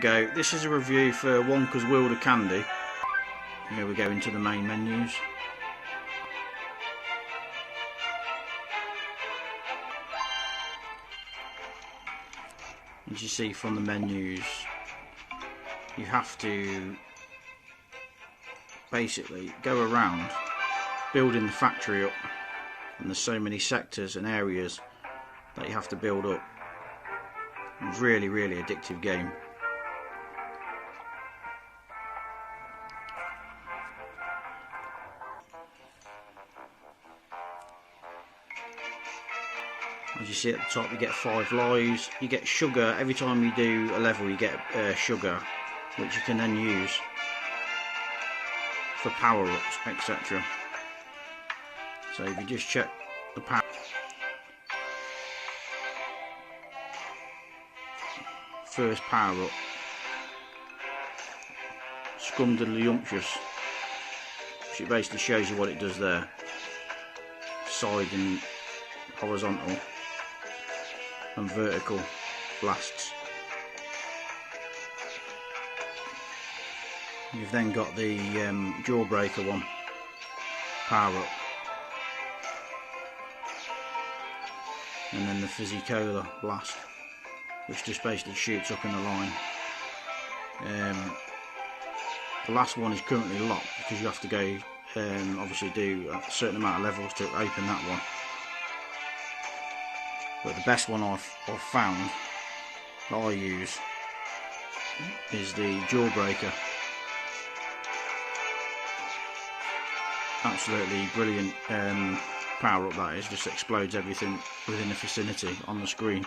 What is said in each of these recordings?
go. This is a review for Wonka's World of Candy. Here we go into the main menus. As you see from the menus, you have to basically go around building the factory up, and there's so many sectors and areas that you have to build up. Really addictive game. As you see at the top, you get 5 lives. You get sugar every time you do a level. You get sugar, which you can then use for power-ups, etc. So if you just check the power, first power-up, Scumdiddlyumptious, which it basically shows you what it does there. Side and horizontal and vertical blasts. You've then got the Jawbreaker one, power up, and then the Fizzy Cola blast, which just basically shoots up in a line. The last one is currently locked because you have to go obviously do a certain amount of levels to open that one. But the best one I've found that I use is the Jawbreaker. Absolutely brilliant power up that is, just explodes everything within the vicinity on the screen.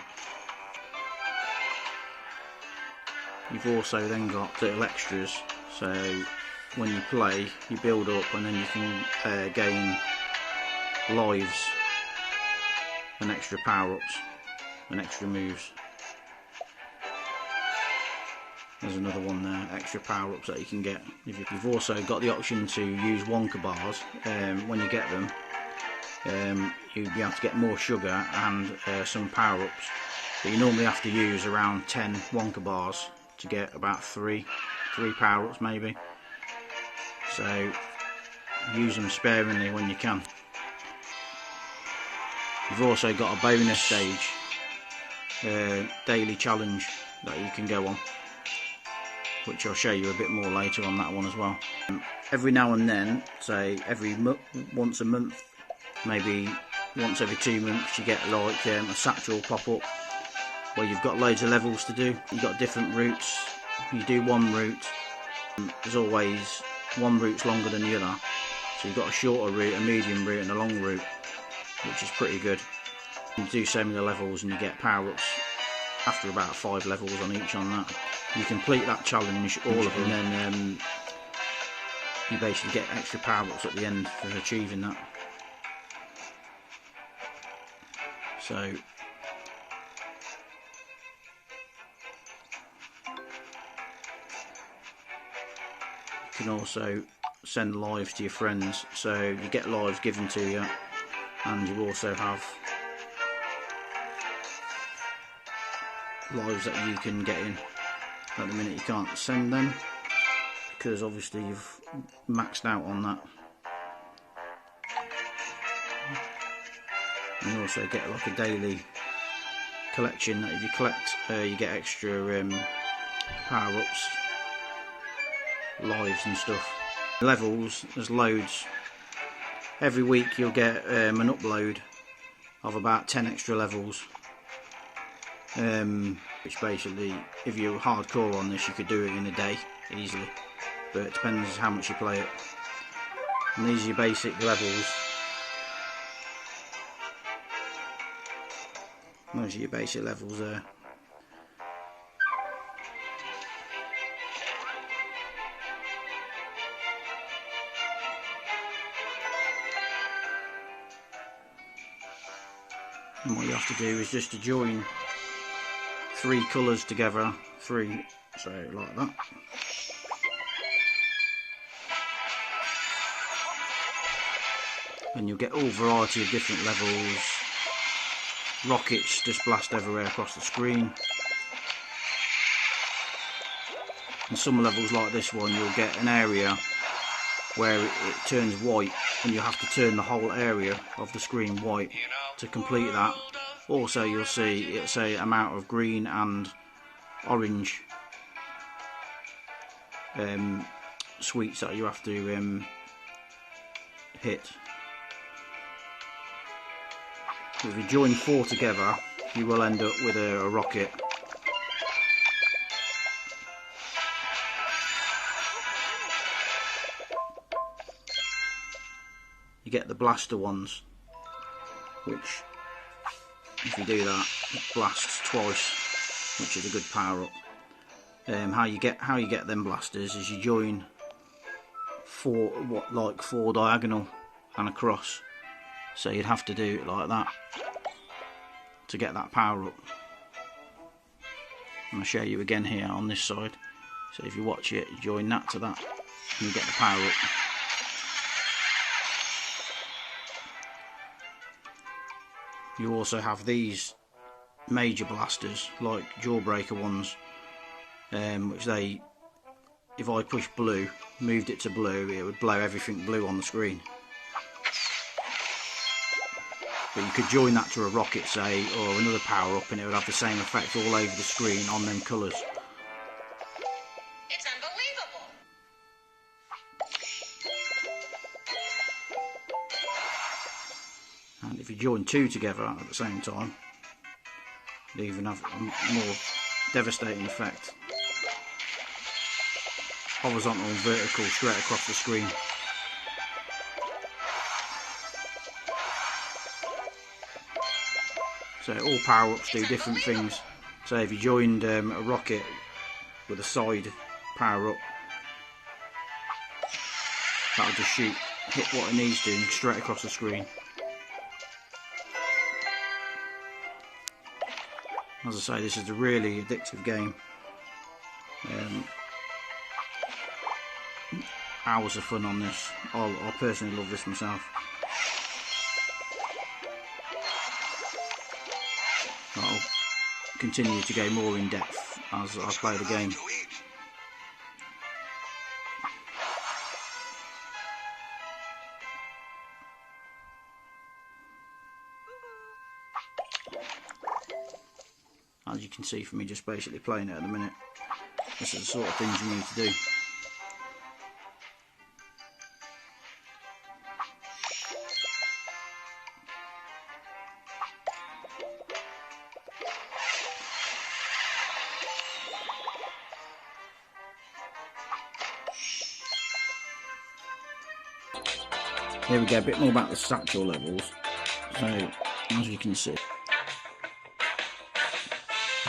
You've also then got little extras, so when you play you build up and then you can gain lives and extra power-ups and extra moves. There's another one there, extra power-ups that you can get. You've also got the option to use Wonka bars. When you get them, you'll be able to get more sugar and some power-ups. But you normally have to use around 10 Wonka bars to get about 3 power-ups maybe. So use them sparingly when you can. You've also got a bonus stage, daily challenge that you can go on, which I'll show you a bit more later on that one as well. Every now and then, say once a month, maybe once every 2 months, you get like a satchel pop up where you've got loads of levels to do. You've got different routes. You do one route, there's always one route's longer than the other, so you've got a shorter route, a medium route and a long route, which is pretty good. You do so many levels and you get power-ups after about 5 levels on each on that. You complete that challenge, all of them, and then you basically get extra power-ups at the end for achieving that. So you can also send lives to your friends, so you get lives given to you, and you also have lives that you can get in. At the minute you can't send them because obviously you've maxed out on that. And you also get like a daily collection that if you collect you get extra power-ups, lives and stuff. Levels, there's loads. Every week you'll get an upload of about 10 extra levels, which basically, if you're hardcore on this, you could do it in a day easily, but it depends how much you play it. And these are your basic levels. Those are your basic levels there. And what you have to do is just to join 3 colours together, so like that. And you'll get all variety of different levels. Rockets just blast everywhere across the screen. in some levels like this one, you'll get an area where it turns white, and you have to turn the whole area of the screen white to complete that. Also, you'll see it's a amount of green and orange sweets that you have to hit. If you join 4 together, you will end up with a rocket. You get the blaster ones, which, if you do that, it blasts twice, which is a good power up. How you get them blasters is you join 4 diagonal and across. So you'd have to do it like that to get that power up. I'm going to show you again here on this side. So if you watch it, you join that to that, and you get the power up. You also have these major blasters, like jawbreaker ones, which if I push blue, moved it to blue, it would blow everything blue on the screen. But you could join that to a rocket, say, or another power up, and it would have the same effect all over the screen on them colours. It's unbelievable. And if you join 2 together at the same time, it even have a more devastating effect. Horizontal and vertical straight across the screen. So all power-ups do different things. So if you joined a rocket with a side power-up, that'll just hit what it needs to straight across the screen. As I say, this is a really addictive game. Hours of fun on this. I personally love this myself. I'll continue to go more in depth as I play the game. As you can see from me just basically playing it at the minute, this is the sort of things you need to do. Here we go, a bit more about the satchel levels. So, as you can see,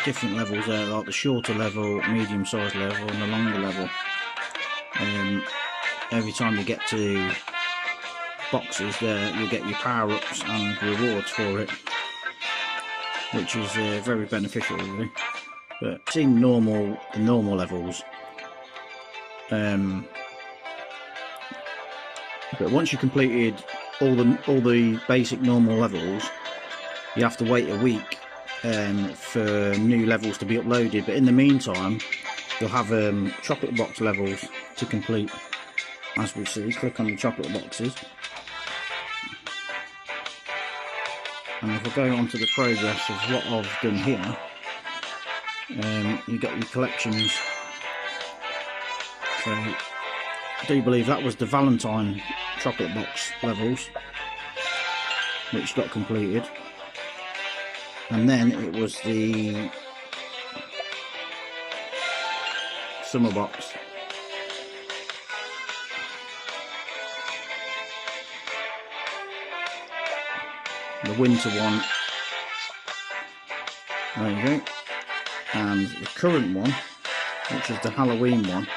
different levels there, like the shorter level, medium sized level and the longer level. Every time you get to boxes there, you get your power-ups and rewards for it, which is very beneficial really. But seeing the normal levels, but once you've completed all the basic normal levels, you have to wait a week for new levels to be uploaded. But in the meantime, you'll have chocolate box levels to complete. As we see, click on the chocolate boxes, and if I go on to the progress of what I've done here, you get your collections. So I do believe that was the Valentine chocolate box levels which got completed, and then it was the summer box. The winter one, there you go, and the current one, which is the Halloween one.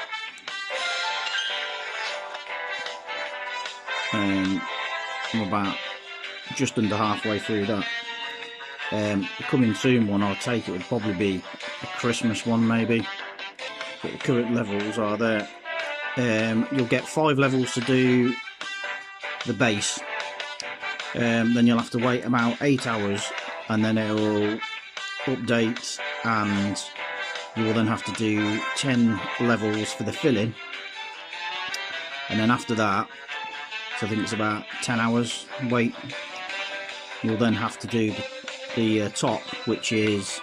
I'm about just under halfway through that. The coming soon one, I'll take it, would probably be a Christmas one maybe, but the current levels are there. You'll get 5 levels to do the base, then you'll have to wait about 8 hours, and then it'll update and You will then have to do 10 levels for the filling, and then after that, so I think it's about 10 hours wait, you'll then have to do the top, which is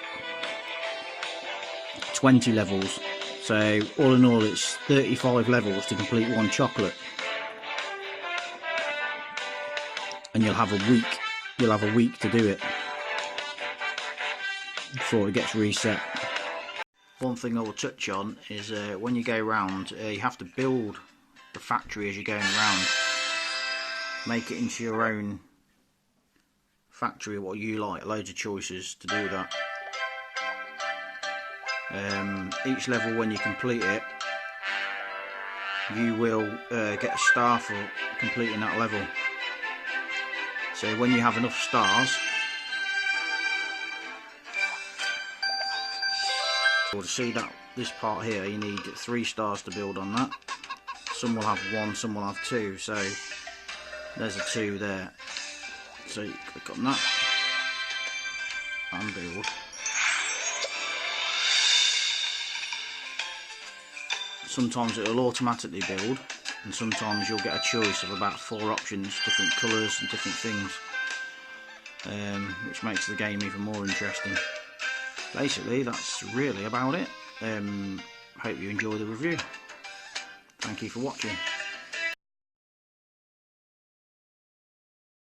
20 levels. So all in all, it's 35 levels to complete one chocolate, and you'll have a week. You'll have a week to do it before it gets reset. One thing I will touch on is when you go around, you have to build the factory as you're going around. Make it into your own factory, what you like. Loads of choices to do that. Each level, when you complete it, you will get a star for completing that level. So when you have enough stars, to see that this part here, you need 3 stars to build on that. Some will have 1, some will have 2, so there's a 2 there. So you click on that and build. Sometimes it will automatically build, and sometimes you'll get a choice of about 4 options, different colours and different things, which makes the game even more interesting. Basically, that's really about it. Hope you enjoy the review. Thank you for watching.